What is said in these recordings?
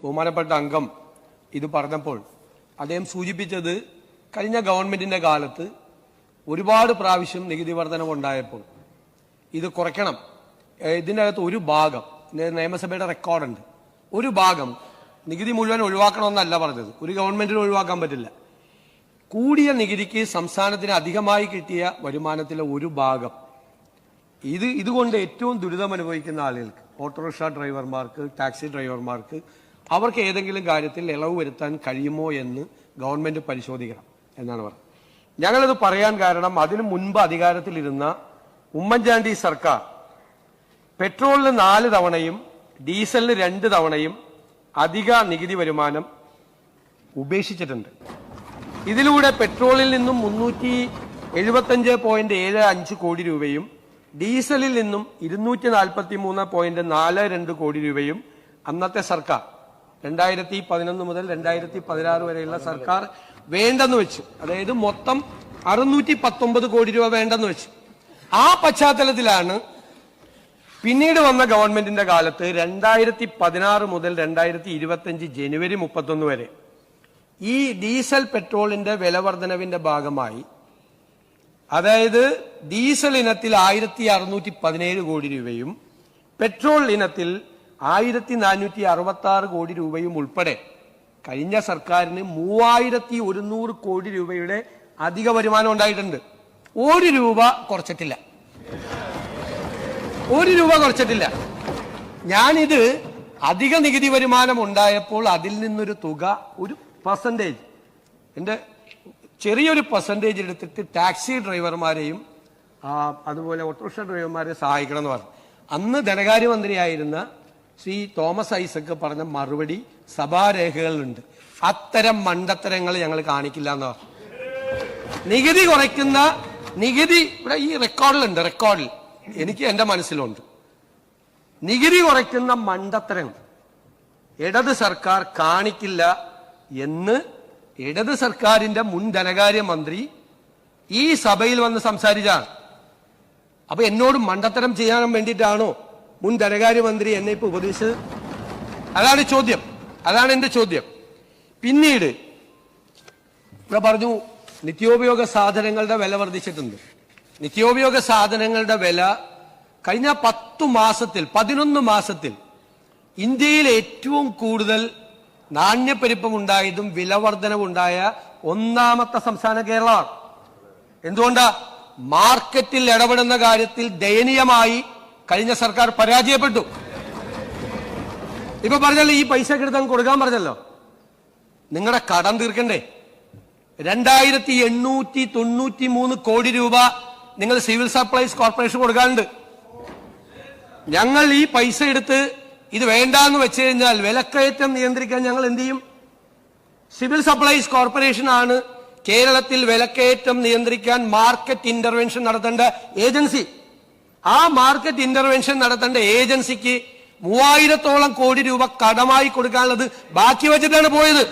ബഹുമാനപ്പെട്ട അംഗം ഇത് പറഞ്ഞപ്പോൾ അദ്ദേഹം സൂചിപ്പിച്ചത് കഴിഞ്ഞ ഗവൺമെന്റിന്റെ കാലത്ത് ഒരുപാട് പ്രാവശ്യം നികുതി വർധനവുണ്ടായപ്പോൾ ഇത് കുറയ്ക്കണം. ഇതിനകത്ത് ഒരു ഭാഗം നിയമസഭയുടെ റെക്കോർഡുണ്ട്. ഒരു ഭാഗം നികുതി മുഴുവൻ ഒഴിവാക്കണമെന്നല്ല പറഞ്ഞത്. ഒരു ഗവൺമെന്റിന് ഒഴിവാക്കാൻ പറ്റില്ല. കൂടിയ നികുതിക്ക് സംസ്ഥാനത്തിന് അധികമായി കിട്ടിയ വരുമാനത്തിലെ ഒരു ഭാഗം ഇതുകൊണ്ട് ഏറ്റവും ദുരിതം അനുഭവിക്കുന്ന ആളുകൾക്ക്, ഓട്ടോറിക്ഷ ഡ്രൈവർമാർക്ക്, ടാക്സി ഡ്രൈവർമാർക്ക്, അവർക്ക് ഏതെങ്കിലും കാര്യത്തിൽ ഇളവ് വരുത്താൻ കഴിയുമോ എന്ന് ഗവൺമെന്റ് പരിശോധിക്കണം എന്നാണ് പറഞ്ഞത്. ഞങ്ങളത് പറയാൻ കാരണം അതിനു മുൻപ് അധികാരത്തിലിരുന്ന ഉമ്മൻചാണ്ടി സർക്കാർ പെട്രോളിന് 4 തവണയും ഡീസലിന് 2 തവണയും അധിക നികുതി വരുമാനം ഉപേക്ഷിച്ചിട്ടുണ്ട്. ഇതിലൂടെ പെട്രോളിൽ നിന്നും 375.75 കോടി രൂപയും ഡീസലിൽ നിന്നും 243.42 കോടി രൂപയും അന്നത്തെ സർക്കാർ 2011 മുതൽ 2016 വരെയുള്ള സർക്കാർ വേണ്ടെന്ന് വെച്ചു. അതായത് മൊത്തം 619 കോടി രൂപ വേണ്ടെന്ന് വെച്ചു. ആ പശ്ചാത്തലത്തിലാണ് പിന്നീട് വന്ന ഗവൺമെന്റിന്റെ കാലത്ത് 2016 മുതൽ 2025 ജനുവരി 31 വരെ ഈ ഡീസൽ പെട്രോളിന്റെ വില വർധനവിന്റെ ഭാഗമായി, അതായത് ഡീസൽ ഇനത്തിൽ 1617 കോടി രൂപയും പെട്രോൾ ഇനത്തിൽ 1466 കോടി രൂപയും ഉൾപ്പെടെ കഴിഞ്ഞ സർക്കാരിന് 3100 കോടി രൂപയുടെ അധിക വരുമാനം ഉണ്ടായിട്ടുണ്ട്. 1 രൂപ കുറച്ചിട്ടില്ല. 1 രൂപ കുറച്ചിട്ടില്ല. ഞാനിത് അധിക നികുതി വരുമാനം ഉണ്ടായപ്പോൾ അതിൽ നിന്നൊരു തുക, ഒരു പെർസെന്റേജ്, എന്റെ ചെറിയൊരു പെർസെന്റേജ് എടുത്തിട്ട് ടാക്സി ഡ്രൈവർമാരെയും അതുപോലെ ഓട്ടോറിക്ഷ ഡ്രൈവർമാരെ സഹായിക്കണം എന്ന് പറഞ്ഞു. അന്ന് ധനകാര്യമന്ത്രിയായിരുന്ന ശ്രീ തോമസ് ഐസക് പറഞ്ഞ മറുപടി സഭാരേഖകളിലുണ്ട്. അത്തരം മണ്ടത്തരങ്ങൾ ഞങ്ങൾ കാണിക്കില്ല എന്ന് പറഞ്ഞു. നികുതി കുറയ്ക്കുന്ന നികുതി ഇവിടെ ഈ റെക്കോർഡിലുണ്ട്. റെക്കോർഡിൽ എനിക്ക് എന്റെ മനസ്സിലുണ്ട്. നികുതി കുറയ്ക്കുന്ന മണ്ടത്തരം ഇടത് സർക്കാർ കാണിക്കില്ല എന്ന് ഇടത് സർക്കാരിന്റെ മുൻ ധനകാര്യമന്ത്രി ഈ സഭയിൽ വന്ന് സംസാരിച്ചാണ്. അപ്പൊ എന്നോട് മണ്ടത്തരം ചെയ്യാൻ വേണ്ടിയിട്ടാണോ മുൻ ധനകാര്യമന്ത്രി എന്നെ ഇപ്പൊ ഉപദേശിച്ചത്? അതാണ് ചോദ്യം. അതാണ് എന്റെ ചോദ്യം. പിന്നീട് ഇവിടെ പറഞ്ഞു നിത്യോപയോഗ സാധനങ്ങളുടെ വില വർദ്ധിച്ചിട്ടുണ്ട്. നിത്യോപയോഗ സാധനങ്ങളുടെ വില കഴിഞ്ഞ 11 മാസത്തിൽ ഇന്ത്യയിൽ ഏറ്റവും കൂടുതൽ നാണ്യപ്പെരുപ്പമുണ്ടായതും വിലവർദ്ധനവുണ്ടായ 1ാമത്തെ സംസ്ഥാന കേരളമാണ്. എന്തുകൊണ്ടാ? മാർക്കറ്റിൽ ഇടപെടുന്ന കാര്യത്തിൽ ദയനീയമായി കഴിഞ്ഞ സർക്കാർ പരാജയപ്പെട്ടു. ഇപ്പൊ പറഞ്ഞല്ലോ, ഈ പൈസ എടുത്താൽ കൊടുക്കാൻ പറഞ്ഞല്ലോ. നിങ്ങളുടെ കടം തീർക്കണ്ടേ? 2893 കോടി രൂപ നിങ്ങൾ സിവിൽ സപ്ലൈസ് കോർപ്പറേഷൻ കൊടുക്കാനുണ്ട്. ഞങ്ങൾ ഈ പൈസ എടുത്ത് ഇത് വേണ്ടാന്ന് വെച്ച് കഴിഞ്ഞാൽ വിലക്കയറ്റം നിയന്ത്രിക്കാൻ ഞങ്ങൾ എന്ത് ചെയ്യും? സിവിൽ സപ്ലൈസ് കോർപ്പറേഷൻ ആണ് കേരളത്തിൽ വിലക്കയറ്റം നിയന്ത്രിക്കാൻ മാർക്കറ്റ് ഇന്റർവെൻഷൻ നടത്തേണ്ട ഏജൻസി. ആ മാർക്കറ്റ് ഇന്റർവെൻഷൻ നടത്തേണ്ട ഏജൻസിക്ക് 3000-ഓളം കോടി രൂപ കടമായി കൊടുക്കാനുള്ളത് ബാക്കി വെച്ചിട്ടാണ് പോയത്.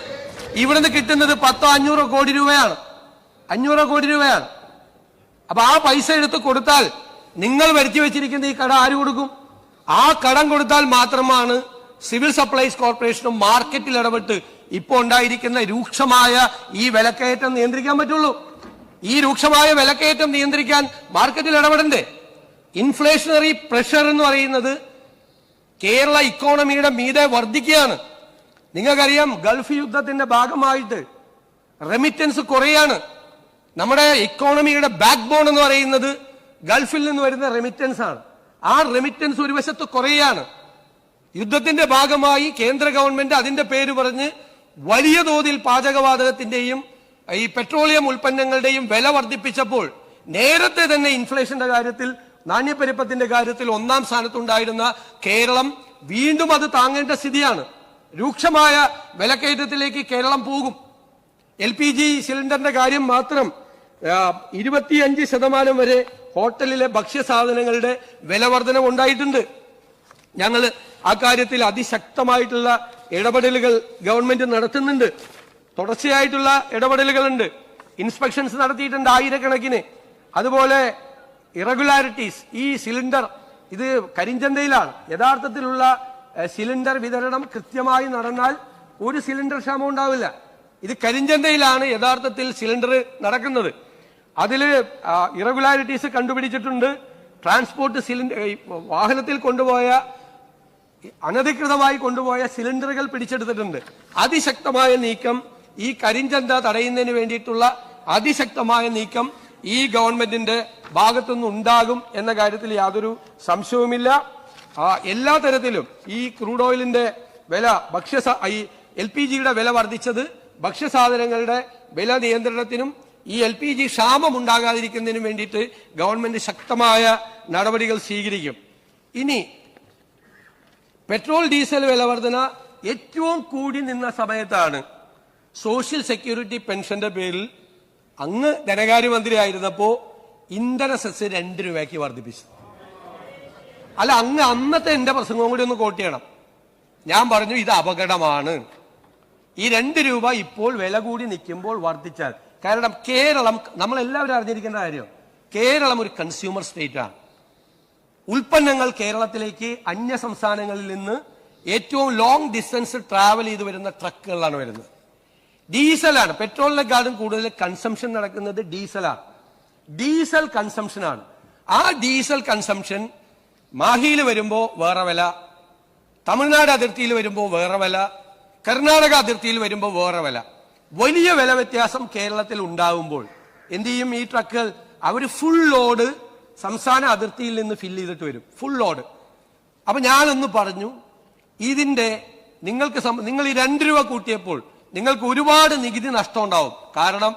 ഇവിടുന്ന് കിട്ടുന്നത് 100-500 കോടി രൂപയാണ്. 500 കോടി രൂപയാണ്. അപ്പൊ ആ പൈസ എടുത്ത് കൊടുത്താൽ നിങ്ങൾ വരുത്തി വെച്ചിരിക്കുന്ന ഈ കടം ആര് കൊടുക്കും? ആ കടം കൊടുത്താൽ മാത്രമാണ് സിവിൽ സപ്ലൈസ് കോർപ്പറേഷനും മാർക്കറ്റിൽ ഇടപെട്ട് ഇപ്പോൾ ഉണ്ടായിരിക്കുന്ന രൂക്ഷമായ ഈ വിലക്കയറ്റം നിയന്ത്രിക്കാൻ പറ്റുള്ളൂ. ഈ രൂക്ഷമായ വിലക്കയറ്റം നിയന്ത്രിക്കാൻ മാർക്കറ്റിൽ ഇടപെടണ്ടേ? ഇൻഫ്ലേഷണറി പ്രഷർ എന്ന് പറയുന്നത് കേരള ഇക്കോണമിയുടെ മീതെ വർദ്ധിക്കുകയാണ്. നിങ്ങൾക്കറിയാം, ഗൾഫ് യുദ്ധത്തിന്റെ ഭാഗമായിട്ട് റെമിറ്റൻസ് കുറയാണ്. നമ്മുടെ ഇക്കോണമിയുടെ ബാക്ക് ബോൺ എന്ന് പറയുന്നത് ഗൾഫിൽ നിന്ന് വരുന്ന റെമിറ്റൻസ് ആണ്. ആ റെമിറ്റൻസ് ഒരു വശത്ത് കുറയാണ്. യുദ്ധത്തിന്റെ ഭാഗമായി കേന്ദ്ര ഗവൺമെന്റ് അതിന്റെ പേര് പറഞ്ഞ് വലിയ തോതിൽ പാചകവാതകത്തിന്റെയും ഈ പെട്രോളിയം ഉൽപ്പന്നങ്ങളുടെയും വില വർദ്ധിപ്പിച്ചപ്പോൾ നേരത്തെ തന്നെ ഇൻഫ്ലേഷന്റെ കാര്യത്തിൽ, നാണ്യപ്പെരുപ്പത്തിന്റെ കാര്യത്തിൽ 1ാം സ്ഥാനത്തുണ്ടായിരുന്ന കേരളം വീണ്ടും അത് താങ്ങേണ്ട സ്ഥിതിയാണ്. രൂക്ഷമായ വിലക്കയറ്റത്തിലേക്ക് കേരളം പോകും. LPG സിലിണ്ടറിന്റെ കാര്യം മാത്രം 25% വരെ ഹോട്ടലിലെ ഭക്ഷ്യസാധനങ്ങളുടെ വില വർധനവ് ഉണ്ടായിട്ടുണ്ട്. ഞങ്ങൾ ആ കാര്യത്തിൽ അതിശക്തമായിട്ടുള്ള ഇടപെടലുകൾ ഗവൺമെന്റ് നടത്തുന്നുണ്ട്. തുടർച്ചയായിട്ടുള്ള ഇടപെടലുകളുണ്ട്. ഇൻസ്പെക്ഷൻസ് നടത്തിയിട്ടുണ്ട് 1000 കണക്കിന്. അതുപോലെ ഇറഗുലാരിറ്റീസ്, ഈ സിലിണ്ടർ ഇത് കരിഞ്ചന്തയിലാണ്. യഥാർത്ഥത്തിലുള്ള സിലിണ്ടർ വിതരണം കൃത്യമായി നടന്നാൽ ഒരു സിലിണ്ടർ ക്ഷാമം ഉണ്ടാവില്ല. ഇത് കരിഞ്ചന്തയിലാണ് യഥാർത്ഥത്തിൽ സിലിണ്ടർ നടക്കുന്നത്. അതിൽ ഇറഗുലാരിറ്റീസ് കണ്ടുപിടിച്ചിട്ടുണ്ട്. ട്രാൻസ്പോർട്ട് സിലിണ്ടർ വാഹനത്തിൽ കൊണ്ടുപോയ അനധികൃതമായി കൊണ്ടുപോയ സിലിണ്ടറുകൾ പിടിച്ചെടുത്തിട്ടുണ്ട്. അതിശക്തമായ നീക്കം, ഈ കരിഞ്ചന്ത തടയുന്നതിന് വേണ്ടിയിട്ടുള്ള അതിശക്തമായ നീക്കം ഈ ഗവൺമെന്റിന്റെ ഭാഗത്തുനിന്ന് ഉണ്ടാകും എന്ന കാര്യത്തിൽ യാതൊരു സംശയവുമില്ല. എല്ലാ തരത്തിലും ഈ ക്രൂഡ് ഓയിലിന്റെ വില, ഈ LPGയുടെ വില വർദ്ധിച്ചത് ഭക്ഷ്യസാധനങ്ങളുടെ വില നിയന്ത്രണത്തിനും ഈ LPG ക്ഷാമം ഉണ്ടാകാതിരിക്കുന്നതിനും വേണ്ടിയിട്ട് ഗവൺമെന്റ് ശക്തമായ നടപടികൾ സ്വീകരിക്കും. ഇനി പെട്രോൾ ഡീസൽ വില വർധന ഏറ്റവും കൂടി നിന്ന സമയത്താണ് സോഷ്യൽ സെക്യൂരിറ്റി പെൻഷന്റെ പേരിൽ അങ്ങ് ധനകാര്യമന്ത്രി ആയിരുന്നപ്പോ ഇന്ധന സെസ് 2 രൂപയ്ക്ക് വർദ്ധിപ്പിച്ചു. അല്ല, അങ്ങ് അന്നത്തെ എന്റെ പ്രസംഗവും കൂടി ഒന്ന് കോട്ട് ചെയ്യണം. ഞാൻ പറഞ്ഞു ഇത് അപകടമാണ്. ഈ 2 രൂപ ഇപ്പോൾ വില കൂടി നിൽക്കുമ്പോൾ വർദ്ധിച്ചാൽ, കാരണം കേരളം, നമ്മളെല്ലാവരും അറിഞ്ഞിരിക്കേണ്ട കാര്യം, കേരളം ഒരു കൺസ്യൂമർ സ്റ്റേറ്റ് ആണ്. ഉൽപ്പന്നങ്ങൾ കേരളത്തിലേക്ക് അന്യ സംസ്ഥാനങ്ങളിൽ നിന്ന് ഏറ്റവും ലോങ് ഡിസ്റ്റൻസ് ട്രാവൽ ചെയ്ത് വരുന്ന ട്രക്കുകളിലാണ് വരുന്നത്. ഡീസലാണ്. പെട്രോളിനെക്കാളും കൂടുതൽ കൺസംഷൻ നടക്കുന്നത് ഡീസലാണ്. ഡീസൽ കൺസംഷനാണ്. ആ ഡീസൽ കൺസംഷൻ മാഹിയിൽ വരുമ്പോൾ വേറെ വില, തമിഴ്നാട് അതിർത്തിയിൽ വരുമ്പോൾ വേറെ വില, കർണാടക അതിർത്തിയിൽ വരുമ്പോൾ വേറെ വില. വലിയ വില വ്യത്യാസം കേരളത്തിൽ ഉണ്ടാകുമ്പോൾ എന്ത് ചെയ്യും? ഈ ട്രക്കുകൾ അവർ ഫുൾ ലോഡ് സംസ്ഥാന അതിർത്തിയിൽ നിന്ന് ഫില്ല് ചെയ്തിട്ട് വരും, ഫുൾ ലോഡ്. അപ്പൊ ഞാനൊന്ന് പറഞ്ഞു, ഇതിന്റെ നിങ്ങൾ ഈ 2 രൂപ കൂട്ടിയപ്പോൾ നിങ്ങൾക്ക് ഒരുപാട് നികുതി നഷ്ടം ഉണ്ടാവും. കാരണം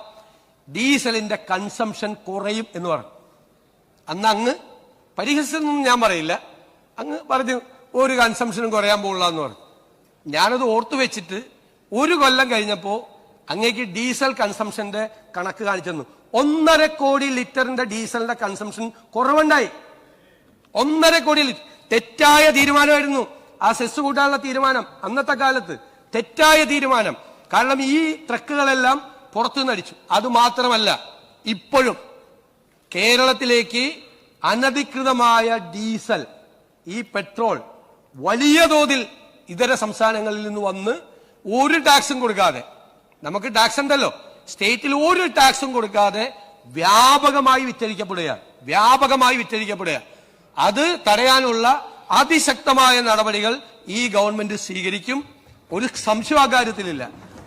ഡീസലിന്റെ കൺസംഷൻ കുറയും എന്ന് പറഞ്ഞു. അന്ന് അങ്ങ് പരിഹസിച്ചൊന്നും ഞാൻ പറയില്ല, അങ്ങ് പറഞ്ഞു ഒരു കൺസംഷനും കുറയാൻ പോകില്ല എന്ന് പറഞ്ഞു. ഞാനത് ഓർത്തു വെച്ചിട്ട് 1 കൊല്ലം കഴിഞ്ഞപ്പോ അങ്ങേക്ക് ഡീസൽ കൺസംഷന്റെ കണക്ക് കാണിച്ചെന്നു. 1.5 കോടി ലിറ്ററിന്റെ ഡീസലിന്റെ കൺസംഷൻ കുറവുണ്ടായി. 1.5 കോടി ലിറ്റർ. തെറ്റായ തീരുമാനമായിരുന്നു ആ സെസ് കൂട്ടാനുള്ള തീരുമാനം. അന്നത്തെ കാലത്ത് തെറ്റായ തീരുമാനം. കാരണം ഈ ട്രക്കുകളെല്ലാം പുറത്തുനിന്ന് അടിച്ചു. അതുമാത്രമല്ല, ഇപ്പോഴും കേരളത്തിലേക്ക് അനധികൃതമായ ഡീസൽ, ഈ പെട്രോൾ വലിയ തോതിൽ ഇതര സംസ്ഥാനങ്ങളിൽ നിന്ന് വന്ന് ഒരു ടാക്സും കൊടുക്കാതെ, നമുക്ക് ടാക്സ് ഉണ്ടല്ലോ, സ്റ്റേറ്റിൽ ഒരു ടാക്സും കൊടുക്കാതെ വ്യാപകമായി വിറ്റഴിക്കപ്പെടുക. അത് തടയാനുള്ള അതിശക്തമായ നടപടികൾ ഈ ഗവൺമെന്റ് സ്വീകരിക്കും. ഒരു സംശയം അക്കാര്യത്തിലില്ല.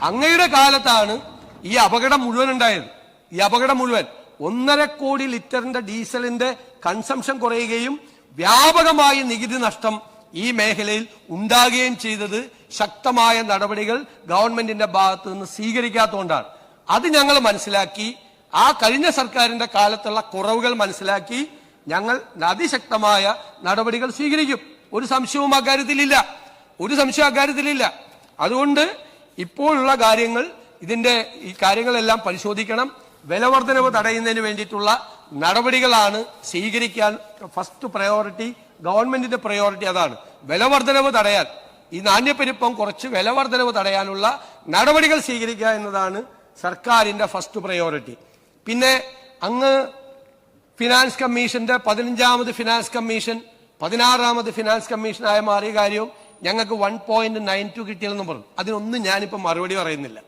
അങ്ങയുടെ കാലത്താണ് ഈ അപകടം മുഴുവൻ ഉണ്ടായത്. ഈ അപകടം മുഴുവൻ 1.5 കോടി ലിറ്ററിന്റെ ഡീസലിന്റെ കൺസംഷൻ കുറയുകയും വ്യാപകമായ നികുതി നഷ്ടം ഈ മേഖലയിൽ ഉണ്ടാകുകയും ചെയ്തത് ശക്തമായ നടപടികൾ ഗവൺമെന്റിന്റെ ഭാഗത്ത് നിന്ന് സ്വീകരിക്കാത്തതുകൊണ്ടാണ്. അത് ഞങ്ങൾ മനസ്സിലാക്കി, ആ കഴിഞ്ഞ സർക്കാരിന്റെ കാലത്തുള്ള കുറവുകൾ മനസ്സിലാക്കി ഞങ്ങൾ അതിശക്തമായ നടപടികൾ സ്വീകരിക്കും. ഒരു സംശയവും അക്കാര്യത്തിലില്ല. അതുകൊണ്ട് ഇപ്പോഴുള്ള കാര്യങ്ങൾ, ഈ കാര്യങ്ങളെല്ലാം പരിശോധിക്കണം. വിലവർദ്ധനവ് തടയുന്നതിന് വേണ്ടിയിട്ടുള്ള നടപടികളാണ് സ്വീകരിക്കാൻ ഫസ്റ്റ് പ്രയോറിറ്റി. ഗവൺമെന്റിന്റെ പ്രയോറിറ്റി അതാണ്. വിലവർദ്ധനവ് തടയാൻ, ഈ നാണ്യപ്പെരുപ്പം കുറച്ച് വിലവർദ്ധനവ് തടയാനുള്ള നടപടികൾ സ്വീകരിക്കുക എന്നതാണ് സർക്കാരിന്റെ ഫസ്റ്റ് പ്രയോറിറ്റി. പിന്നെ അങ്ങ് ഫിനാൻസ് കമ്മീഷന്റെ 15ാമത് ഫിനാൻസ് കമ്മീഷൻ 16ാമത് ഫിനാൻസ് കമ്മീഷനായി മാറിയ കാര്യവും ഞങ്ങൾക്ക് 1.92 കിട്ടിയെന്നും പറഞ്ഞു. അതിനൊന്നും ഞാനിപ്പോൾ മറുപടി പറയുന്നില്ല.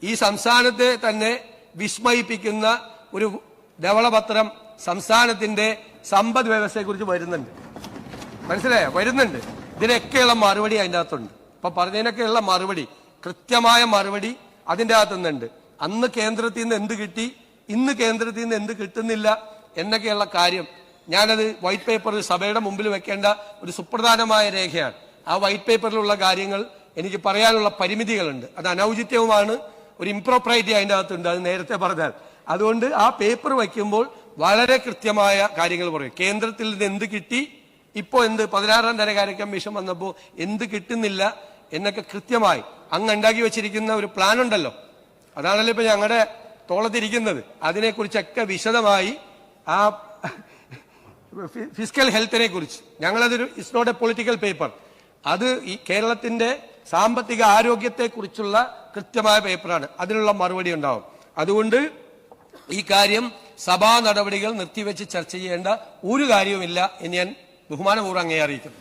ഈ സംസ്ഥാനത്തെ തന്നെ വിസ്മയിപ്പിക്കുന്ന ഒരു ധവളപത്രം സംസ്ഥാനത്തിന്റെ സമ്പദ് വ്യവസ്ഥയെക്കുറിച്ച് വരുന്നുണ്ട്. മനസ്സിലായോ? വരുന്നുണ്ട്. ഇതിനൊക്കെയുള്ള മറുപടി അതിൻ്റെ അകത്തുണ്ട്. ഇപ്പൊ പറഞ്ഞതിനൊക്കെയുള്ള മറുപടി, കൃത്യമായ മറുപടി അതിൻ്റെ അകത്തുനിന്നുണ്ട്. അന്ന് കേന്ദ്രത്തിൽ നിന്ന് എന്ത് കിട്ടി, ഇന്ന് കേന്ദ്രത്തിൽ നിന്ന് എന്ത് കിട്ടുന്നില്ല എന്നൊക്കെയുള്ള കാര്യം ഞാനത് വൈറ്റ് പേപ്പറിൽ സഭയുടെ മുമ്പിൽ വെക്കേണ്ട ഒരു സുപ്രധാനമായ രേഖയാണ്. ആ വൈറ്റ് പേപ്പറിലുള്ള കാര്യങ്ങൾ എനിക്ക് പറയാനുള്ള പരിമിതികളുണ്ട്. അത് അനൗചിത്യവുമാണ്, ഒരു ഇംപ്രോപ്രൈറ്റി അതിൻ്റെ അകത്തുണ്ട്, അത് നേരത്തെ പറഞ്ഞാൽ. അതുകൊണ്ട് ആ പേപ്പർ വയ്ക്കുമ്പോൾ വളരെ കൃത്യമായ കാര്യങ്ങൾ പറയും. കേന്ദ്രത്തിൽ നിന്ന് എന്ത് കിട്ടി, ഇപ്പോൾ എന്ത് 16ാം ധനകാര്യ കമ്മീഷൻ വന്നപ്പോൾ എന്ത് കിട്ടുന്നില്ല എന്നൊക്കെ കൃത്യമായി അങ്ങ് ഉണ്ടാക്കി വെച്ചിരിക്കുന്ന ഒരു പ്ലാൻ ഉണ്ടല്ലോ, അതാണല്ലോ ഇപ്പൊ ഞങ്ങളുടെ തോളത്തിരിക്കുന്നത്. അതിനെക്കുറിച്ചൊക്കെ വിശദമായി ആ ഫിസിക്കൽ ഹെൽത്തിനെ കുറിച്ച് ഞങ്ങളതൊരു it's not a political paper, അത് ഈ കേരളത്തിന്റെ സാമ്പത്തിക ആരോഗ്യത്തെക്കുറിച്ചുള്ള കൃത്യമായ പേപ്പറാണ്. അതിനുള്ള മറുപടി ഉണ്ടാവും. അതുകൊണ്ട് ഈ കാര്യം സഭാ നടപടികൾ നിർത്തിവെച്ച് ചർച്ച ചെയ്യേണ്ട ഒരു കാര്യവുമില്ല എന്ന് ഞാൻ ബഹുമാനപൂർവ്വം അങ്ങേ അറിയിക്കുന്നു.